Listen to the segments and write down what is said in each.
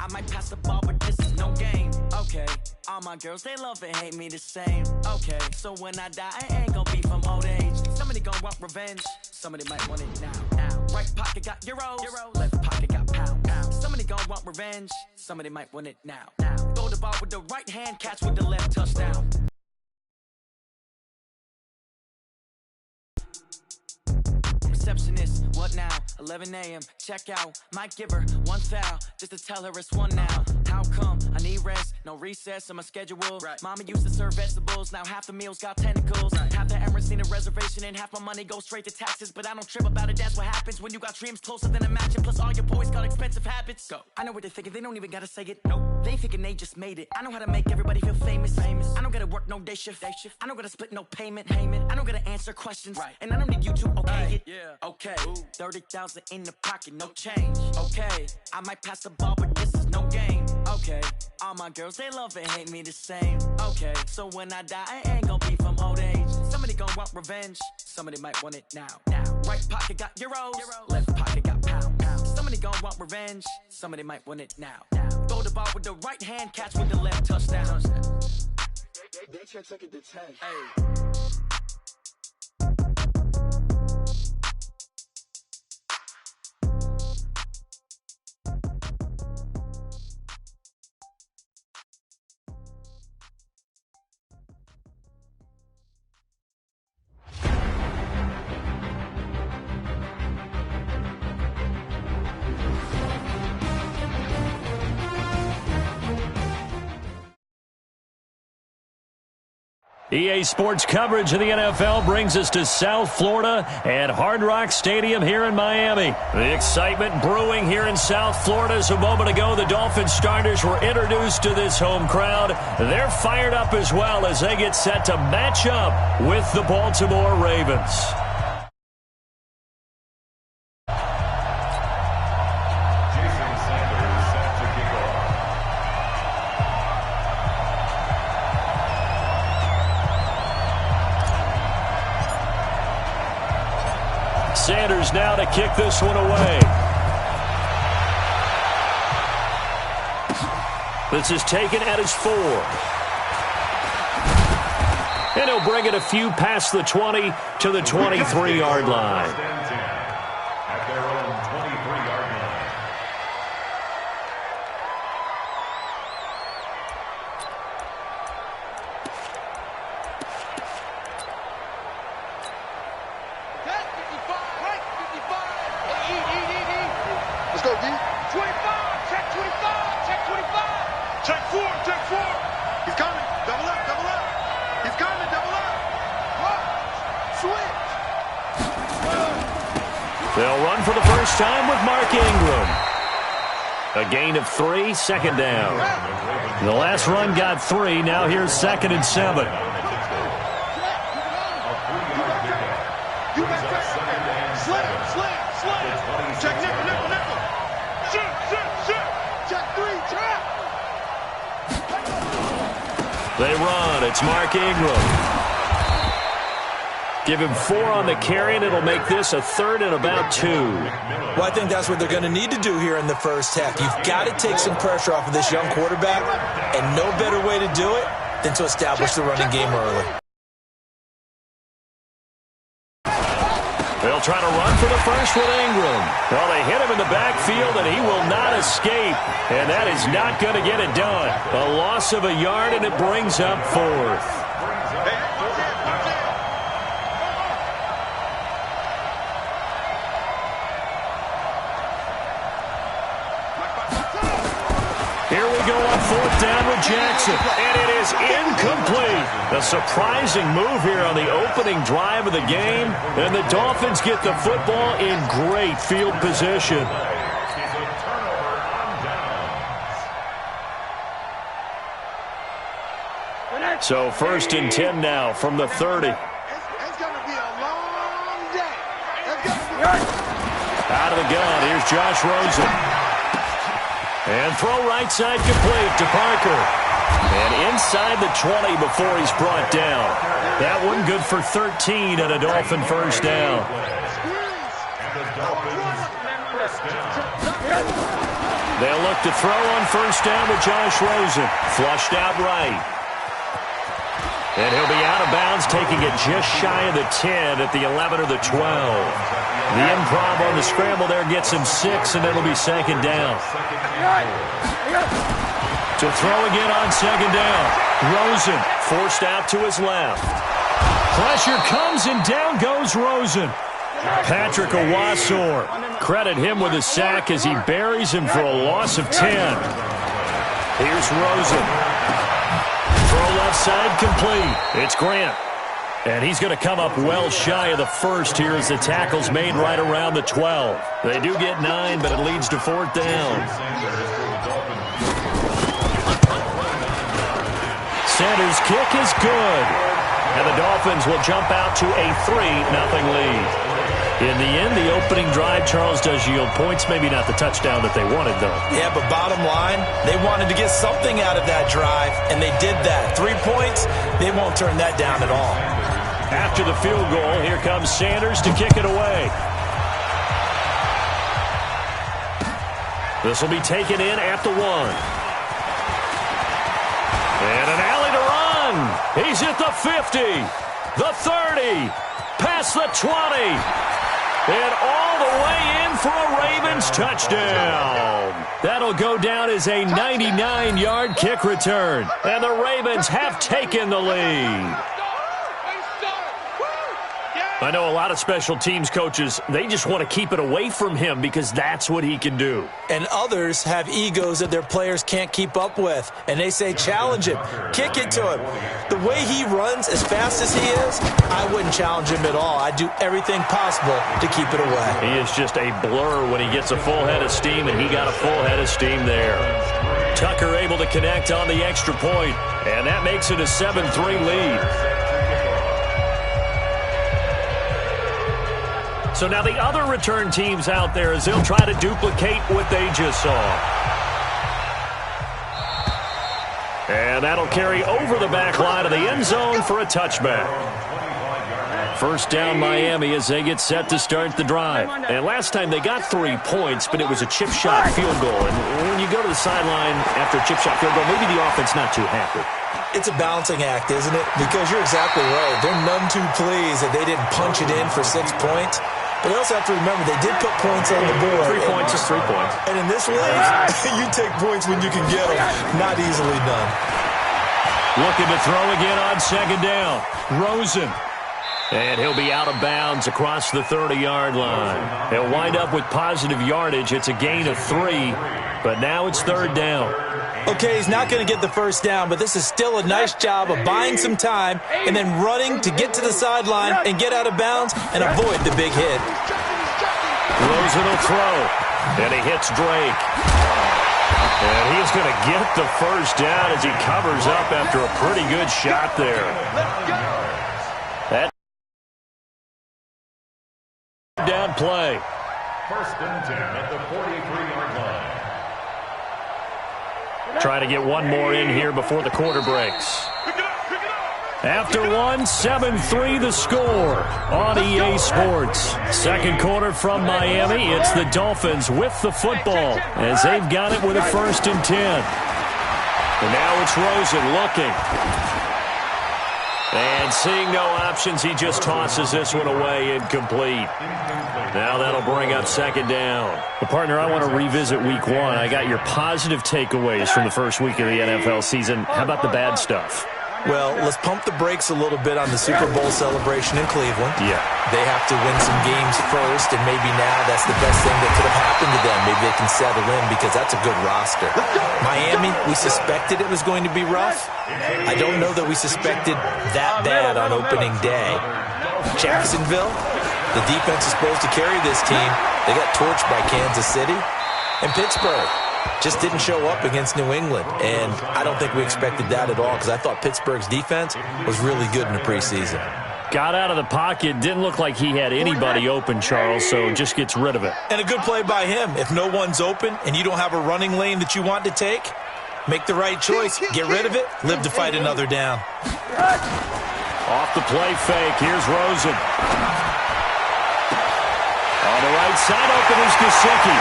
I might pass the ball, but this is no game. Okay, all my girls, they love and hate me the same. Okay, so when I die, I ain't gonna be from old age. Somebody gonna want revenge, somebody might want it now. Right pocket got euros, left pocket got pounds. Somebody gonna want revenge, somebody might want it now. Throw the ball with the right hand, catch with the left, touchdown. Receptionist, what now? 11 a.m. Check out. Might give her one foul just to tell her it's one now. How come? I need rest, no recess in my schedule. Right. Mama used to serve vegetables, now half the meals got tentacles. Right. Half the Emirates need a reservation and half my money goes straight to taxes. But I don't trip about it, that's what happens when you got dreams closer than a match. And plus all your boys got expensive habits. Go. I know what they're thinking, they don't even gotta say it. Nope. They ain't thinking they just made it. I know how to make everybody feel famous. I don't gotta work no day shift. I don't gotta split no payment. I don't gotta answer questions. Right. And I don't need you to okay it. Yeah. Okay. 30,000 in the pocket, no change. Okay. I might pass the ball, but this is no game. Okay. All my girls, they love and hate me the same. Okay. So when I die, I ain't gonna be from old age. Somebody gonna want revenge. Somebody might want it now. Right pocket got euros. Left pocket got pounds. Somebody gonna want revenge. Somebody might want it now. Throw the ball with the right hand, catch with the left, touchdown. They took it to 10. Hey. EA Sports coverage of the NFL brings us to South Florida at Hard Rock Stadium here in Miami. The excitement brewing here in South Florida as a moment ago the Dolphins starters were introduced to this home crowd. They're fired up as well as they get set to match up with the Baltimore Ravens. Sanders now to kick this one away. This is taken at his 4. And he'll bring it a few past the 20 to the 23-yard line. They'll run for the first time with Mark Ingram. A gain of 3, second down. The last run got 3. Now here's 2nd and 7. Check nickel. Shoot. Check 3, trap. They run. It's Mark Ingram. Give him 4 on the carry, and it'll make this a 3rd and about 2. Well, I think that's what they're going to need to do here in the first half. You've got to take some pressure off of this young quarterback, and no better way to do it than to establish the running game early. They'll try to run for the first with Ingram. Well, they hit him in the backfield, and he will not escape, and that is not going to get it done. A loss of a yard, and it brings up 4th. Here we go on 4th down with Jackson, and it is incomplete. A surprising move here on the opening drive of the game, and the Dolphins get the football in great field position. So 1st and 10 now from the 30. It's going to be a long day. Out of the gun, here's Josh Rosen. And throw right side complete to Parker. And inside the 20 before he's brought down. That one good for 13 and a Dolphin first down. They'll look to throw on first down with Josh Rosen. Flushed out right. And he'll be out of bounds, taking it just shy of the 10 at the 11 or the 12. The improv on the scramble there gets him 6, and it'll be second down. To throw again on second down. Rosen forced out to his left. Pressure comes, and down goes Rosen. Patrick Owasor. Credit him with a sack as he buries him for a loss of 10. Here's Rosen. Throw left side complete. It's Grant. And he's going to come up well shy of the first here as the tackle's made right around the 12. They do get 9, but it leads to fourth down. Center's kick is good. And the Dolphins will jump out to a 3-0 lead. In the end, the opening drive, Charles, does yield points. Maybe not the touchdown that they wanted, though. Yeah, but bottom line, they wanted to get something out of that drive, and they did that. 3 points, they won't turn that down at all. After the field goal, here comes Sanders to kick it away. This will be taken in at the 1. And an alley to run. He's at the 50, the 30, past the 20. And all the way in for a Ravens touchdown. That'll go down as a 99-yard kick return. And the Ravens have taken the lead. I know a lot of special teams coaches, they just want to keep it away from him because that's what he can do. And others have egos that their players can't keep up with. And they say, challenge him, kick it to him. The way he runs as fast as he is, I wouldn't challenge him at all. I'd do everything possible to keep it away. He is just a blur when he gets a full head of steam, and he got a full head of steam there. Tucker able to connect on the extra point, and that makes it a 7-3 lead. So now the other return teams out there as they'll try to duplicate what they just saw. And that'll carry over the back line of the end zone for a touchback. First down Miami as they get set to start the drive. And last time they got 3 points, but it was a chip shot field goal. And when you go to the sideline after a chip shot field goal, maybe the offense not too happy. It's a balancing act, isn't it? Because you're exactly right. They're none too pleased that they didn't punch it in for 6 points. But you also have to remember, they did put points on the board. 3 points is 3 points. And in this league, you take points when you can get them. Not easily done. Looking to throw again on second down. Rosen. And he'll be out of bounds across the 30-yard line. He'll wind up with positive yardage. It's a gain of 3, but now it's third down. Okay, he's not going to get the first down, but this is still a nice job of buying some time and then running to get to the sideline and get out of bounds and avoid the big hit. Rosen will throw, and he hits Drake. And he's going to get the first down as he covers up after a pretty good shot there. That down play. First and 10 at the 43-yard line. Trying to get one more in here before the quarter breaks. After one, 7-3 the score on EA Sports. Second quarter from Miami. It's the Dolphins with the football as they've got it with a 1st and 10. And now it's Rosen looking. And seeing no options, he just tosses this one away incomplete. Now that'll bring up second down. Well, partner, I want to revisit week 1. I got your positive takeaways from the first week of the NFL season. How about the bad stuff? Well, let's pump the brakes a little bit on the Super Bowl celebration in Cleveland. Yeah. They have to win some games first, and maybe now that's the best thing that could have happened to them. Maybe they can settle in because that's a good roster. Miami, we suspected it was going to be rough. I don't know that we suspected that bad on opening day. Jacksonville, the defense is supposed to carry this team. They got torched by Kansas City. And Pittsburgh just didn't show up against New England. And I don't think we expected that at all because I thought Pittsburgh's defense was really good in the preseason. Got out of the pocket. Didn't look like he had anybody open, Charles, so just gets rid of it. And a good play by him. If no one's open and you don't have a running lane that you want to take, make the right choice. Get rid of it. Live to fight another down. Off the play fake. Here's Rosen. On the right side, open is Gesicki.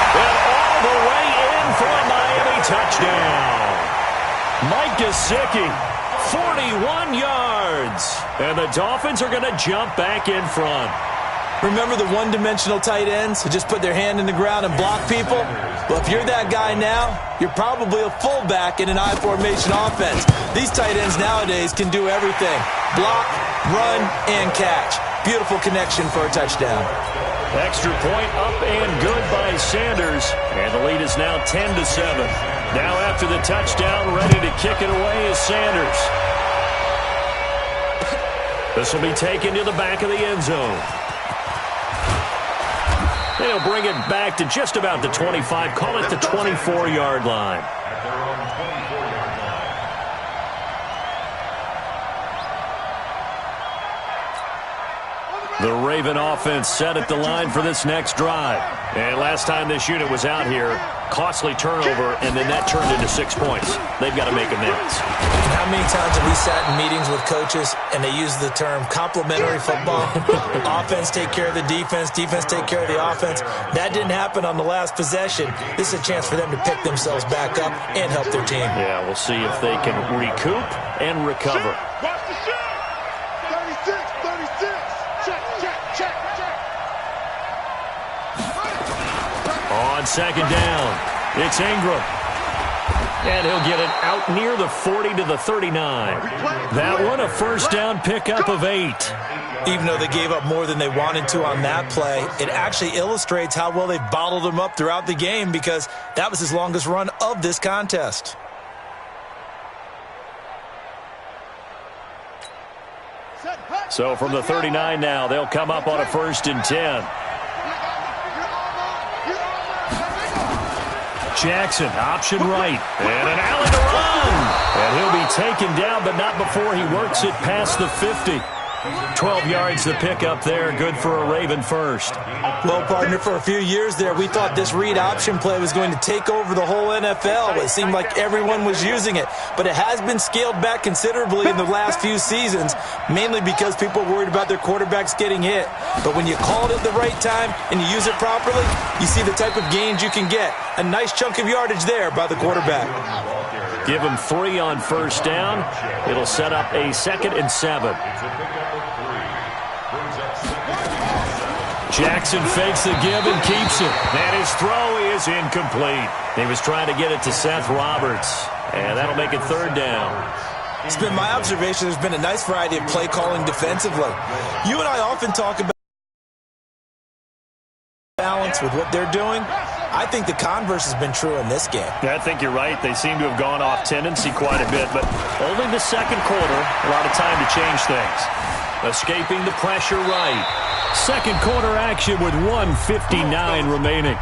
And all the way in touchdown. Mike Gesicki, 41 yards. And the Dolphins are going to jump back in front. Remember the one-dimensional tight ends who just put their hand in the ground and block people? Well, if you're that guy now, you're probably a fullback in an I-formation offense. These tight ends nowadays can do everything. Block, run, and catch. Beautiful connection for a touchdown. Extra point up and good by Sanders. And the lead is now 10-7. Now after the touchdown, ready to kick it away is Sanders. This will be taken to the back of the end zone. They'll bring it back to just about the 25. Call it the 24-yard line. At their own 24-yard line. The Raven offense set at the line for this next drive. And last time this unit was out here, costly turnover, and then that turned into 6 points. They've got to make amends. How many times have we sat in meetings with coaches and they use the term complementary football? Offense take care of the defense, defense take care of the offense. That didn't happen on the last possession. This is a chance for them to pick themselves back up and help their team. Yeah, we'll see if they can recoup and recover. Watch the shot. 36, 36. Check, check, check, check. On second down, it's Ingram. And he'll get it out near the 40 to the 39. That one, a first down pickup of 8. Even though they gave up more than they wanted to on that play, it actually illustrates how well they've bottled them up throughout the game because that was his longest run of this contest. So from the 39 now, they'll come up on a 1st and 10. Jackson, option right, and an alley to run. And he'll be taken down, but not before he works it past the 50. 12 yards to pick up there, good for a Raven first. Well, partner, for a few years there, we thought this read option play was going to take over the whole NFL. It seemed like everyone was using it, but it has been scaled back considerably in the last few seasons, mainly because people are worried about their quarterbacks getting hit. But when you call it at the right time and you use it properly, you see the type of gains you can get. A nice chunk of yardage there by the quarterback. Give him 3 on 1st down. It'll set up a 2nd and 7. Jackson fakes the give and keeps it. And his throw is incomplete. He was trying to get it to Seth Roberts. And that'll make it 3rd down. It's been my observation there's been a nice variety of play calling defensively. You and I often talk about balance with what they're doing. I think the converse has been true in this game. Yeah, I think you're right. They seem to have gone off tendency quite a bit, but only the 2nd quarter, a lot of time to change things. Escaping the pressure right. 2nd quarter action with 1:59 remaining.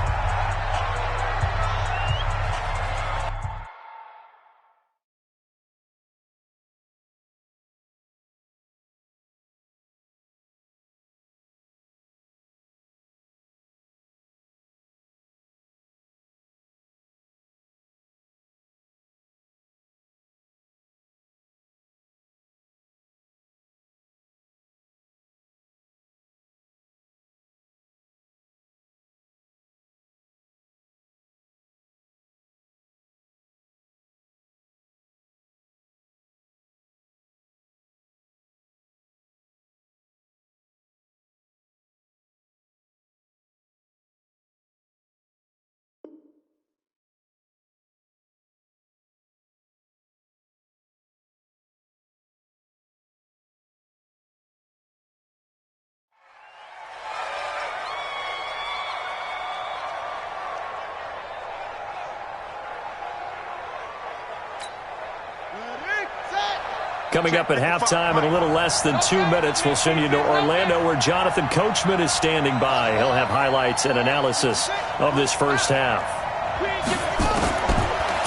Coming up at halftime in a little less than 2 minutes, we'll send you to Orlando where Jonathan Coachman is standing by. He'll have highlights and analysis of this first half.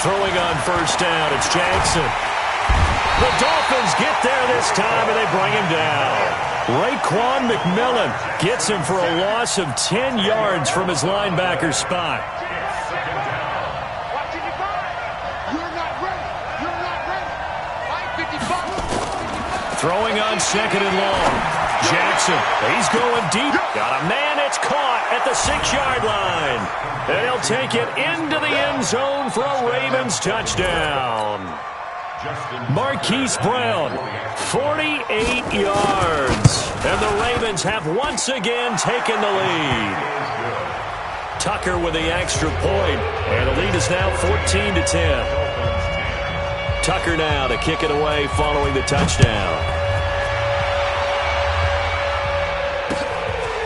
Throwing on 1st down, it's Jackson. The Dolphins get there this time and they bring him down. Raekwon McMillan gets him for a loss of 10 yards from his linebacker spot. Throwing on 2nd and long. Jackson, he's going deep. Got a man at It's caught at the 6-yard line. And he'll take it into the end zone for a Ravens touchdown. Marquise Brown, 48 yards. And the Ravens have once again taken the lead. Tucker with the extra point. And the lead is now 14-10. Tucker now to kick it away following the touchdown.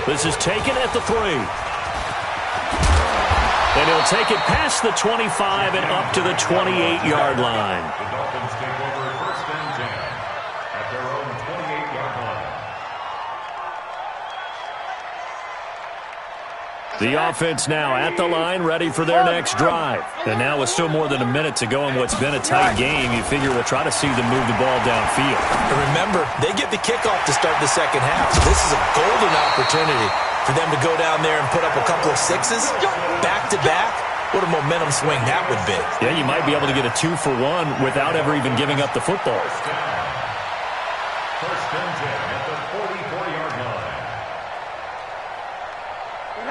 This is taken at the 3. And he'll take it past the 25 and up to the 28-yard line. The Dolphins take over first and 10 at their own 28-yard line. The offense now at the line, ready for their next drive. And now with still more than a minute to go in what's been a tight game, you figure we'll try to see them move the ball downfield. And remember, they get the kickoff to start the second half. So this is a golden opportunity for them to go down there and put up a couple of 6s back-to-back. What a momentum swing that would be. Yeah, you might be able to get a 2-for-1 without ever even giving up the football. First and 10 at the 44-yard line.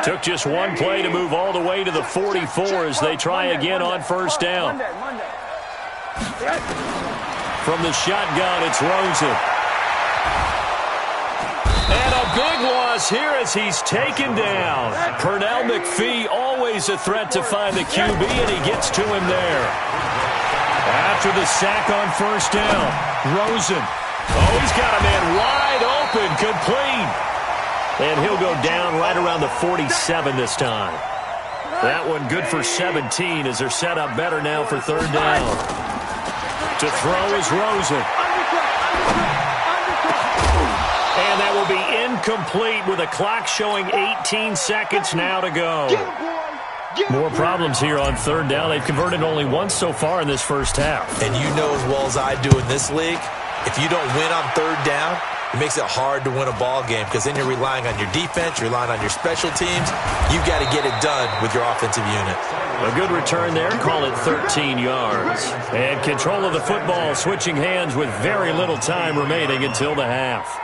Took just one play to move all the way to the 44 as they try again on first down. From the shotgun, it's Rosen. And a big loss here as he's taken down. Pernell McPhee, always a threat to find the QB, and he gets to him there. After the sack on first down, Rosen. Oh, he's got a man wide open, complete. And he'll go down right around the 47 this time. That one good for 17 as they're set up better now for third down. To throw is Rosen. And that will be incomplete with a clock showing 18 seconds now to go. More problems here on third down. They've converted only once so far in this first half. And you know as well as I do in this league, if you don't win on third down, it makes it hard to win a ball game because then you're relying on your defense, you're relying on your special teams. You've got to get it done with your offensive unit. A good return there. Call it 13 yards. And control of the football switching hands with very little time remaining until the half.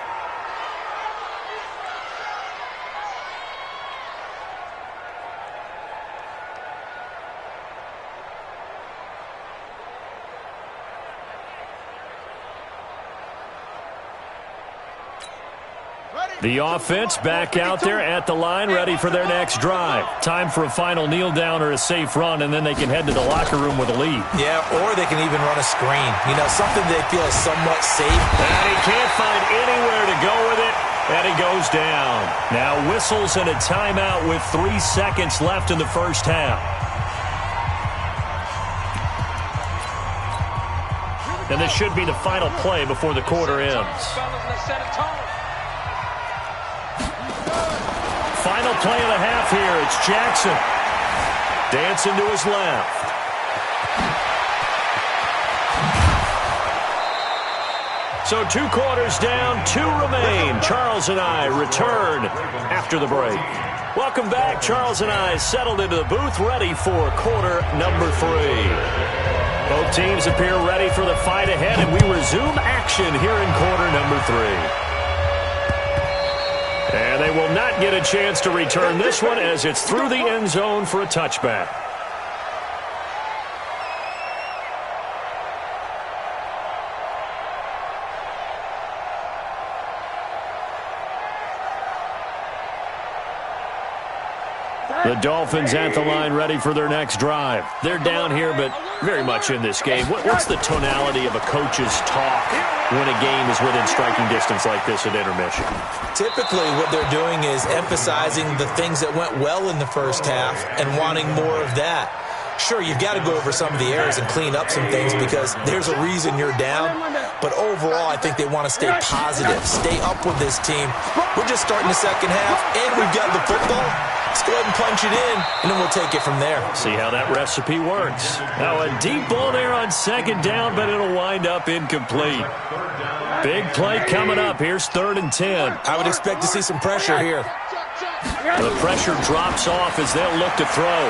The offense back out there at the line, ready for their next drive. Time for a final kneel down or a safe run, and then they can head to the locker room with a lead. Yeah, or they can even run a screen. You know, something they feel is somewhat safe. And he can't find anywhere to go with it, and he goes down. Now whistles and a timeout with 3 seconds left in the first half. And this should be the final play before the quarter ends. Final play of the half here. It's Jackson. Dancing to his left. So 2 quarters down, 2 remain. Charles and I return after the break. Welcome back. Charles and I settled into the booth, ready for quarter number 3. Both teams appear ready for the fight ahead, and we resume action here in quarter number 3. And they will not get a chance to return this one as it's through the end zone for a touchback. The Dolphins at the line, ready for their next drive. They're down here, but very much in this game. What's the tonality of a coach's talk when a game is within striking distance like this at intermission? Typically, what they're doing is emphasizing the things that went well in the first half and wanting more of that. Sure, you've got to go over some of the errors and clean up some things because there's a reason you're down. But overall, I think they want to stay positive, stay up with this team. We're just starting the second half, and we've got the football. Let's go ahead and punch it in, and then we'll take it from there. See how that recipe works. Now a deep ball there on second down, but it'll wind up incomplete. Big play coming up. Here's 3rd and 10. I would expect to see some pressure here. The pressure drops off as they'll look to throw.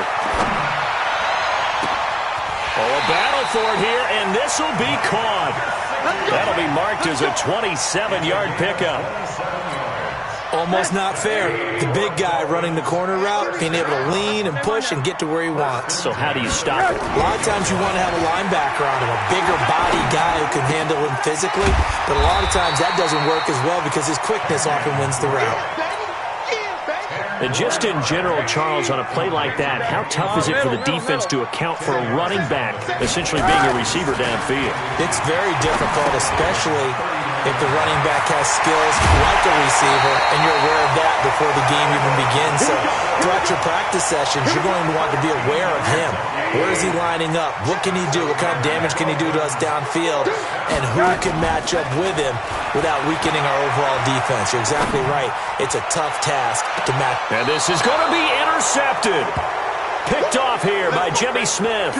Oh, a battle for it here, and this will be caught. That'll be marked as a 27-yard pickup. Almost not fair. The big guy running the corner route, being able to lean and push and get to where he wants. So how do you stop it? A lot of times you want to have a linebacker on him, a bigger body guy who can handle him physically, but a lot of times that doesn't work as well because his quickness often wins the route. And just in general, Charles, on a play like that, how tough is it for the defense to account for a running back essentially being a receiver downfield? It's very difficult, especially if the running back has skills like a receiver, and you're aware of that before the game even begins. So throughout your practice sessions, you're going to want to be aware of him. Where is he lining up? What can he do? What kind of damage can he do to us downfield? And who can match up with him without weakening our overall defense? You're exactly right. It's a tough task to match. And this is going to be intercepted. Picked off here by Jimmy Smith.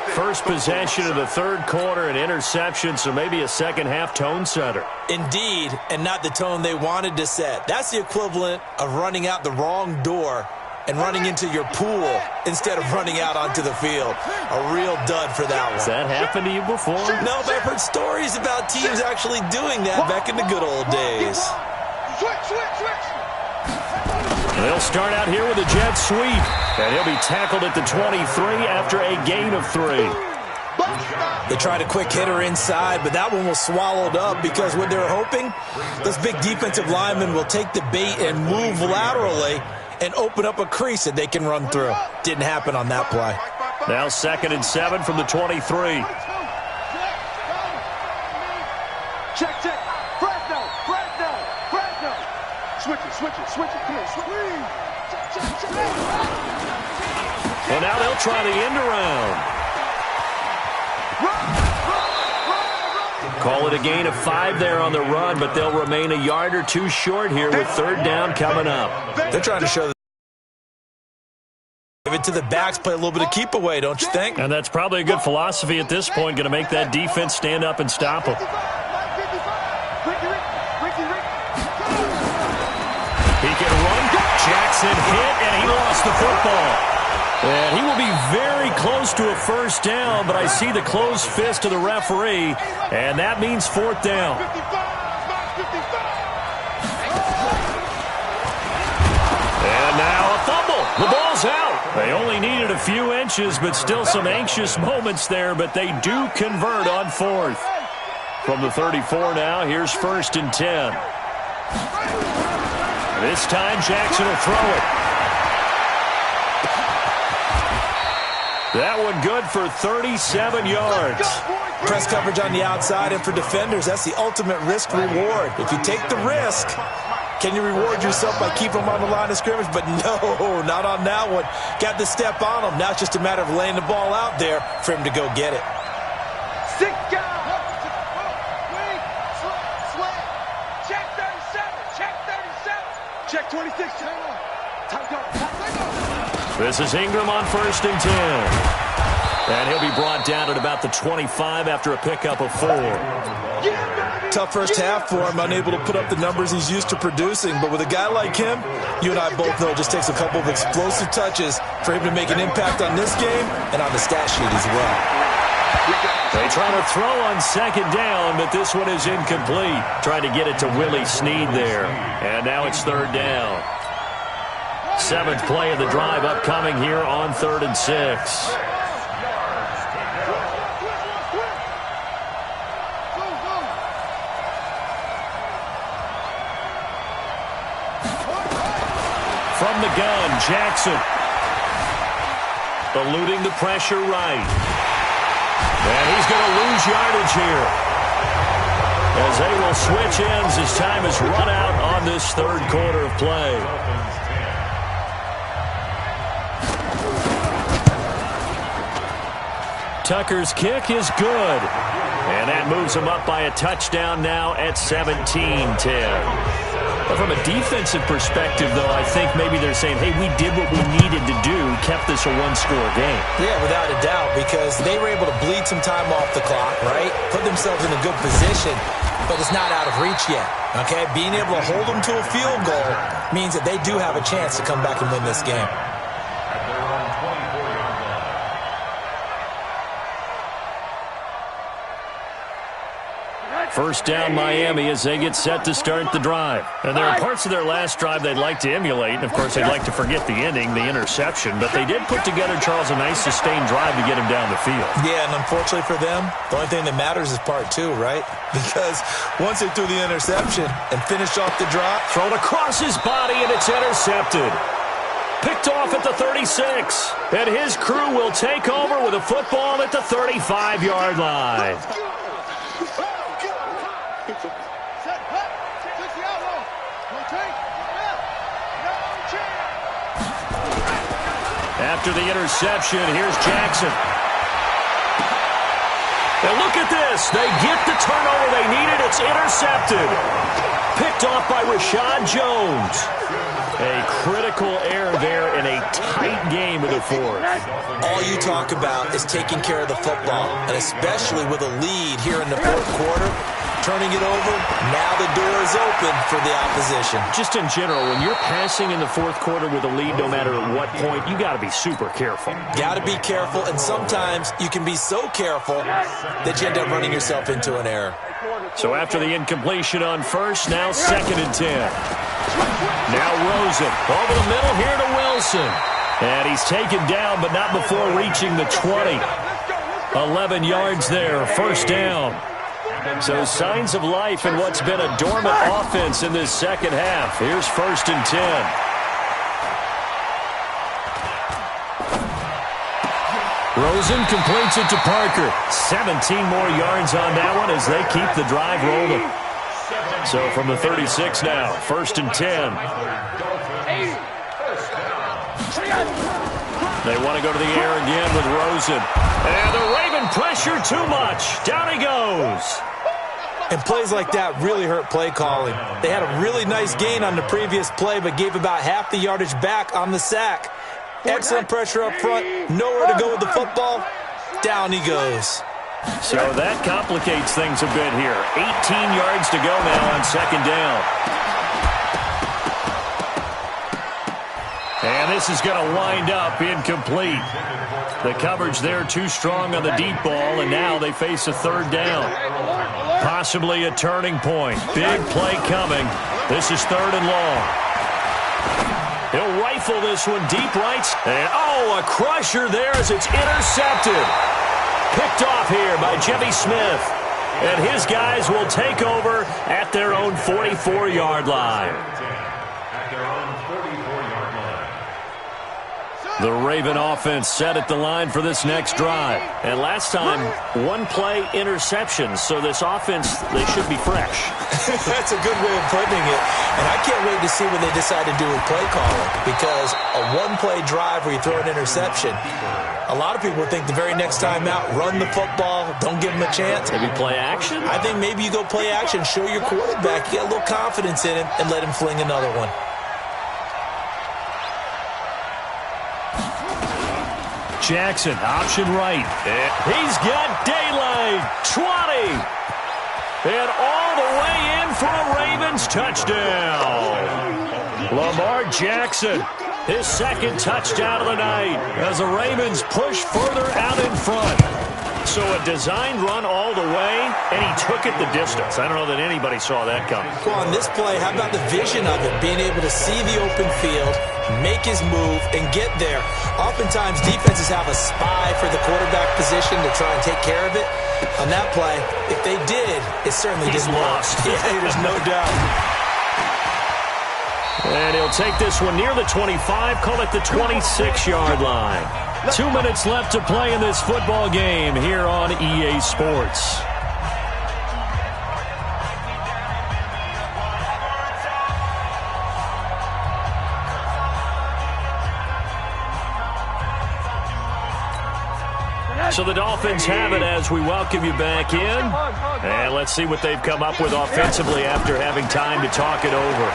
First possession of the third quarter, an interception, so maybe a second-half tone setter. Indeed, and not the tone they wanted to set. That's the equivalent of running out the wrong door and running into your pool instead of running out onto the field. A real dud for that one. Has that happened to you before? No, but I've heard stories about teams actually doing that back in the good old days. Switch. They'll start out here with a jet sweep, and he'll be tackled at the 23 after a gain of 3. They tried a quick hitter inside, but that one was swallowed up because what they're hoping, those big defensive linemen will take the bait and move laterally and open up a crease that they can run through. Didn't happen on that play. Now 2nd and 7 from the 23. Check. Switch it. Come on, switch. Check. And now they'll try the end around. Call it a gain of 5 there on the run, but they'll remain a yard or 2 short here with 3rd down coming up. They're trying to show that. Give it to the backs, play a little bit of keep away, don't you think? And that's probably a good philosophy at this point, going to make that defense stand up and stop them. He can run. Jackson hit, and he lost the football. And he will be very close to a first down, but I see the closed fist of the referee, and that means 4th down. And now a fumble. The ball's out. They only needed a few inches, but still some anxious moments there, but they do convert on 4th. From the 34 now, here's 1st and 10. This time, Jackson will throw it. That one good for 37 yards. Press coverage on the outside, and for defenders, that's the ultimate risk-reward. If you take the risk, can you reward yourself by keeping them on the line of scrimmage? But no, not on that one. Got the step on them. Now it's just a matter of laying the ball out there for him to go get it. Check 26. This is Ingram on 1st and 10. And he'll be brought down at about the 25 after a pickup of 4. Tough first half for him, unable to put up the numbers he's used to producing. But with a guy like him, you and I both know it just takes a couple of explosive touches for him to make an impact on this game and on the stat sheet as well. They try to throw on 2nd down, but this one is incomplete. Trying to get it to Willie Snead there. And now it's 3rd down. 7th play of the drive upcoming here on 3rd and 6. From the gun, Jackson. Eluding the pressure right. And he's going to lose yardage here, as they will switch ends as time is run out on this 3rd quarter of play. Tucker's kick is good, and that moves him up by a touchdown now at 17-10. But from a defensive perspective, though, I think maybe they're saying, hey, we did what we needed to do, kept this a 1-score game. Yeah, without a doubt, because they were able to bleed some time off the clock, right? Put themselves in a good position, but it's not out of reach yet, okay? Being able to hold them to a field goal means that they do have a chance to come back and win this game. At their own 24-yard line. First down Miami as they get set to start the drive. And there are parts of their last drive they'd like to emulate. And, of course, they'd like to forget the ending, the interception. But they did put together, Charles, a nice sustained drive to get him down the field. Yeah, and unfortunately for them, the only thing that matters is part two, right? Because once they threw the interception and finished off the drive. Thrown across his body, and it's intercepted. Picked off at the 36. And his crew will take over with a football at the 35-yard line. After the interception, here's Jackson. And look at this. They get the turnover they needed. It's intercepted. Picked off by Rashad Jones. A critical error there in a tight game in the fourth. All you talk about is taking care of the football, and especially with a lead here in the fourth quarter. Turning it over, now the door is open for the opposition. Just in general, when you're passing in the fourth quarter with a lead, no matter at what point, you got to be super careful. Got to be careful, and sometimes you can be so careful that you end up running yourself into an error. So after the incompletion on first, now 2nd and 10. Now Rosen over the middle here to Wilson. And he's taken down, but not before reaching the 20. 11 yards there, first down. So signs of life in what's been a dormant offense in this second half. Here's 1st and 10. Rosen completes it to Parker. 17 more yards on that one as they keep the drive rolling. So from the 36 now, 1st and 10. They want to go to the air again with Rosen. And the Raven pressure too much. Down he goes. And plays like that really hurt play calling. They had a really nice gain on the previous play, but gave about half the yardage back on the sack. Excellent pressure up front. Nowhere to go with the football. Down he goes. So that complicates things a bit here. 18 yards to go now on 2nd down. And this is going to wind up incomplete. The coverage there too strong on the deep ball, and now they face a 3rd down. Possibly a turning point. Big play coming. This is 3rd and long. He'll rifle this one deep right. And, a crusher there as it's intercepted. Picked off here by Jimmy Smith. And his guys will take over at their own 44-yard line. The Raven offense set at the line for this next drive. And last time, 1-play interception. So this offense, they should be fresh. That's a good way of putting it. And I can't wait to see what they decide to do with play calling. Because a 1-play drive where you throw an interception, a lot of people think the very next time out, run the football, don't give them a chance. Maybe play action? I think maybe you go play action, show your quarterback, get a little confidence in him, and let him fling another one. Jackson, option right. He's got daylight. 20. And all the way in for a Ravens touchdown. Lamar Jackson, his 2nd touchdown of the night as the Ravens push further out in front. So a designed run all the way, and he took it the distance. I don't know that anybody saw that coming. Well, on this play, how about the vision of it? Being able to see the open field, make his move, and get there. Oftentimes, defenses have a spy for the quarterback position to try and take care of it. On that play, if they did, it certainly didn't work. Yeah, there's no doubt. And he'll take this one near the 25, call it the 26-yard line. 2 minutes left to play in this football game here on EA Sports. So the Dolphins have it as we welcome you back in. And let's see what they've come up with offensively after having time to talk it over.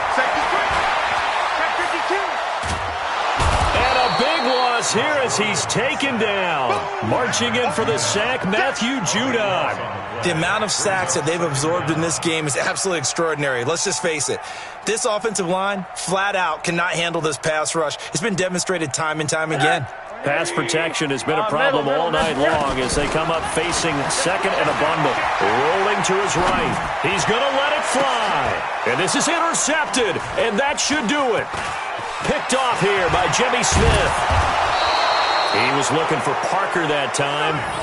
And a big loss here as he's taken down. Marching in for the sack, Matthew Judon. The amount of sacks that they've absorbed in this game is absolutely extraordinary. Let's just face it. This offensive line, flat out, cannot handle this pass rush. It's been demonstrated time and time again. Pass protection has been a problem all night long as they come up facing second and a bundle. Rolling to his right. He's going to let it fly. And this is intercepted, and that should do it. Picked off here by Jimmy Smith. He was looking for Parker that time.